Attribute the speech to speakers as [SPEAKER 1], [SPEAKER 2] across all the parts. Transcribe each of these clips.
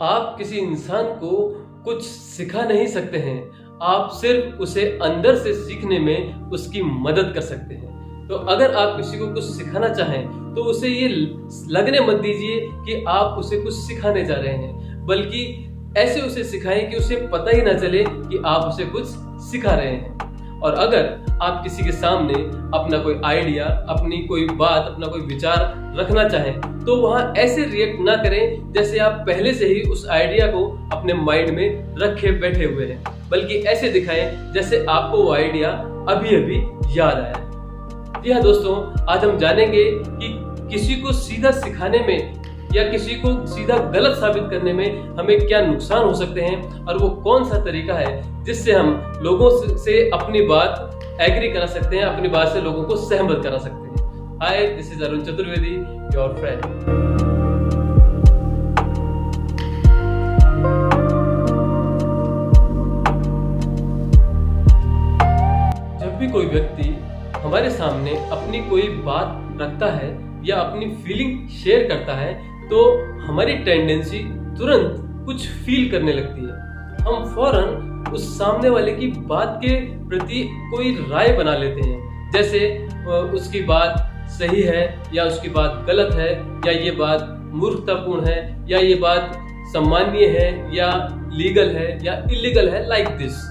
[SPEAKER 1] आप किसी इंसान को कुछ सिखा नहीं सकते हैं, आप सिर्फ उसे अंदर से सीखने में उसकी मदद कर सकते हैं। तो अगर आप किसी को कुछ सिखाना चाहें तो उसे ये लगने मत दीजिए कि आप उसे कुछ सिखाने जा रहे हैं, बल्कि ऐसे उसे सिखाएं कि उसे पता ही ना चले कि आप उसे कुछ सिखा रहे हैं। और अगर आप किसी के सामने अपना कोई आइडिया, अपनी कोई बात, अपना कोई विचार रखना चाहें तो वहां ऐसे रिएक्ट ना करें जैसे आप पहले से ही उस आइडिया को अपने माइंड में रखे बैठे हुए हैं, बल्कि ऐसे दिखाएं जैसे आपको वो आइडिया अभी अभी याद आया है। जी हाँ दोस्तों, आज हम जानेंगे कि किसी को सीधा सिखाने में या किसी को सीधा गलत साबित करने में हमें क्या नुकसान हो सकते हैं और वो कौन सा तरीका है जिससे हम लोगों से अपनी बात एग्री करा सकते हैं, अपनी बात से लोगों को सहमत करा सकते हैं। Hi, this is Arun Chaturvedi, your friend. जब भी कोई व्यक्ति हमारे सामने अपनी कोई बात रखता है या अपनी फीलिंग शेयर करता है तो हमारी टेंडेंसी तुरंत कुछ फील करने लगती है। हम फौरन उस सामने वाले की बात के प्रति कोई राय बना लेते हैं, जैसे उसकी बात सही है या उसकी बात गलत है, या ये बात मूर्खतापूर्ण है, या ये बात सम्माननीय है या लीगल है या इलीगल है, लाइक दिस।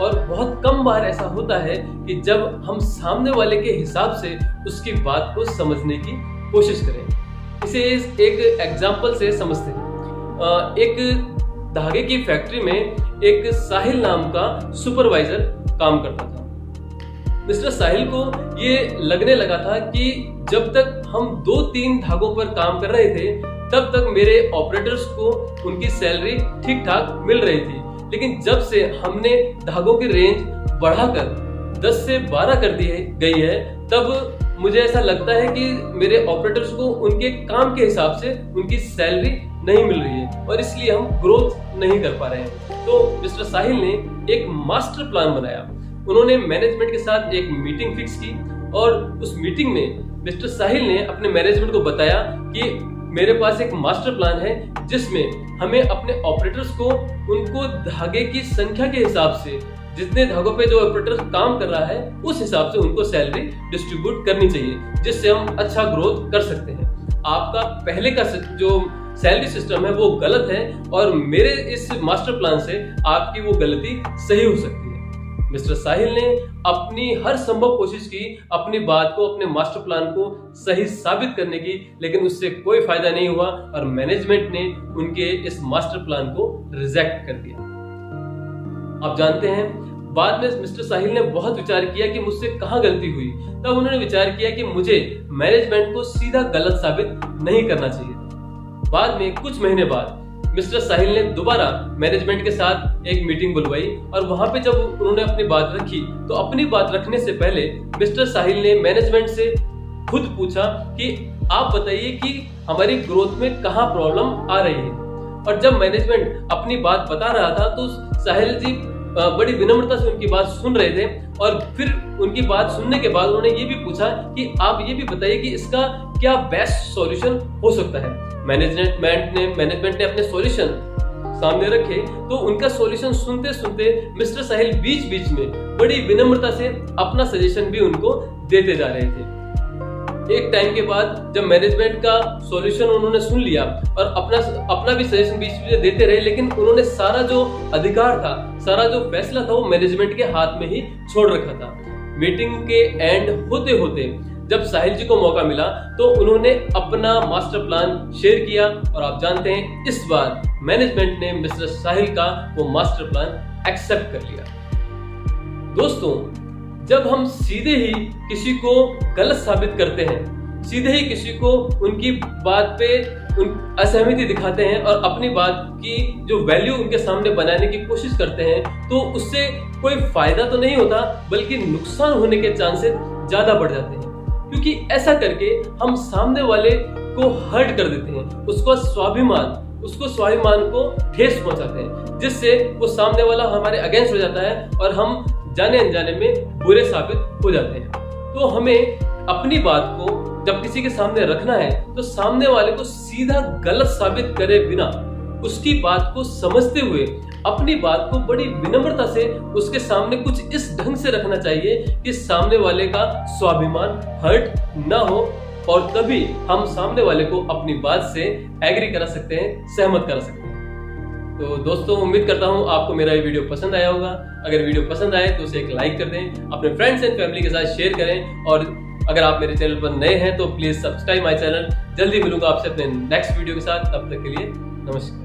[SPEAKER 1] और बहुत कम बार ऐसा होता है कि जब हम सामने वाले के हिसाब से उसकी बात को समझने की कोशिश करें। इसे एक एग्जाम्पल से समझते हैं। एक धागे की फैक्ट्री में एक साहिल नाम का सुपरवाइजर काम करता था। मिस्टर साहिल को ये लगने लगा था कि जब तक हम 2-3 धागों पर काम कर रहे थे तब तक मेरे ऑपरेटर्स को उनकी सैलरी ठीक ठाक मिल रही थी, लेकिन जब से हमने धागों की रेंज बढ़ाकर 10 से 12 कर दी गई है तब मुझे ऐसा लगता है कि मेरे ऑपरेटर्स को उनके काम के हिसाब से उनकी सैलरी नहीं मिल रही है और इसलिए हम ग्रोथ नहीं कर पा रहे हैं। तो मिस्टर साहिल ने एक मास्टर प्लान बनाया। उन्होंने मैनेजमेंट के साथ एक मीटिंग फिक्स की और उस मीटिंग में मिस्टर साहिल ने अपने मैनेजमेंट को बताया कि मेरे पास एक मास्टर प्लान है जिसमें हमें अपने ऑपरेटर्स को उनको धागे की संख्या के हिसाब से, जितने धागों पे जो ऑपरेटर काम कर रहा है उस हिसाब से उनको सैलरी डिस्ट्रीब्यूट करनी चाहिए, जिससे हम अच्छा ग्रोथ कर सकते हैं। आपका पहले का जो सैलरी सिस्टम है वो गलत है और मेरे इस मास्टर प्लान से आपकी वो गलती सही हो सकती है। मिस्टर साहिल ने अपनी हर संभव कोशिश की अपनी बात को, अपने मास्टर प्लान को सही साबित करने की, लेकिन उससे कोई फायदा नहीं हुआ और मैनेजमेंट ने उनके इस मास्टर प्लान को रिजेक्ट कर दिया। आप जानते हैं, बाद में मिस्टर साहिल ने बहुत विचार किया कि मुझसे कहाँ गलती हुई। तब उन्होंने विचार किया कि मुझे मैनेजमेंट को सीधा गलत साबित नहीं करना चाहिए। बाद में कुछ महीने बाद मिस्टर साहिल ने दोबारा मैनेजमेंट के साथ एक मीटिंग बुलवाई और वहां पे जब उन्होंने अपनी बात रखी तो अपनी बात रखने से पहले मिस्टर साहिल ने मैनेजमेंट से खुद पूछा कि आप बताइए कि हमारी ग्रोथ में कहाँ प्रॉब्लम आ रही है। और जब मैनेजमेंट अपनी बात बता रहा था तो साहिल जी बड़ी विनम्रता से उनकी बात सुन रहे थे और फिर उनकी बात सुनने के बाद उन्होंने ये भी पूछा कि आप ये भी बताइए कि इसका क्या बेस्ट सॉल्यूशन हो सकता है। मैनेजमेंट ने अपने सॉल्यूशन सामने रखे तो उनका सॉल्यूशन सुनते सुनते मिस्टर साहिल बीच बीच में बड़ी विनम्रता से अपना सजेशन भी उनको देते जा रहे थे। एक टाइम के बाद जब मैनेजमेंट का सॉल्यूशन उन्होंने सुन लिया और अपना भी सजेशन बीच में देते रहे, लेकिन उन्होंने सारा जो अधिकार था, सारा जो फैसला था वो मैनेजमेंट के हाथ में ही छोड़ रखा था। मीटिंग के एंड होते होते जब साहिल जी को मौका मिला तो उन्होंने अपना मास्टर प्लान शेयर किया और आप जानते हैं इस बार मैनेजमेंट ने मिस्टर साहिल का वो मास्टर प्लान एक्सेप्ट कर लिया। दोस्तों, जब हम सीधे ही किसी को गलत साबित करते हैं, सीधे ही किसी को उनकी बात पे असहमति दिखाते हैं और अपनी बात की जो वैल्यू उनके सामने बनाने की कोशिश करते हैं, तो उससे कोई फायदा तो नहीं होता बल्कि नुकसान होने के चांसेस ज्यादा बढ़ जाते हैं, क्योंकि ऐसा करके हम सामने वाले को हर्ट कर देते हैं, उसको स्वाभिमान को ठेस पहुंचाते हैं, जिससे वो सामने वाला हमारे अगेंस्ट हो जाता है और हम जाने अनजाने में बुरे साबित हो जाते हैं। तो हमें अपनी बात को जब किसी के सामने रखना है तो सामने वाले को सीधा गलत साबित करे बिना उसकी बात को समझते हुए अपनी बात को बड़ी विनम्रता से उसके सामने कुछ इस ढंग से रखना चाहिए कि सामने वाले का स्वाभिमान हर्ट ना हो, और तभी हम सामने वाले को अपनी बात से एग्री करा सकते हैं, सहमत करा सकते हैं। तो दोस्तों, उम्मीद करता हूं आपको मेरा ये वीडियो पसंद आया होगा। अगर वीडियो पसंद आए तो उसे एक लाइक कर दें, अपने फ्रेंड्स एंड फैमिली के साथ शेयर करें, और अगर आप मेरे चैनल पर नए हैं तो प्लीज सब्सक्राइब माय चैनल। जल्दी मिलूंगा आपसे अपने नेक्स्ट वीडियो के साथ, तब तक के लिए नमस्कार।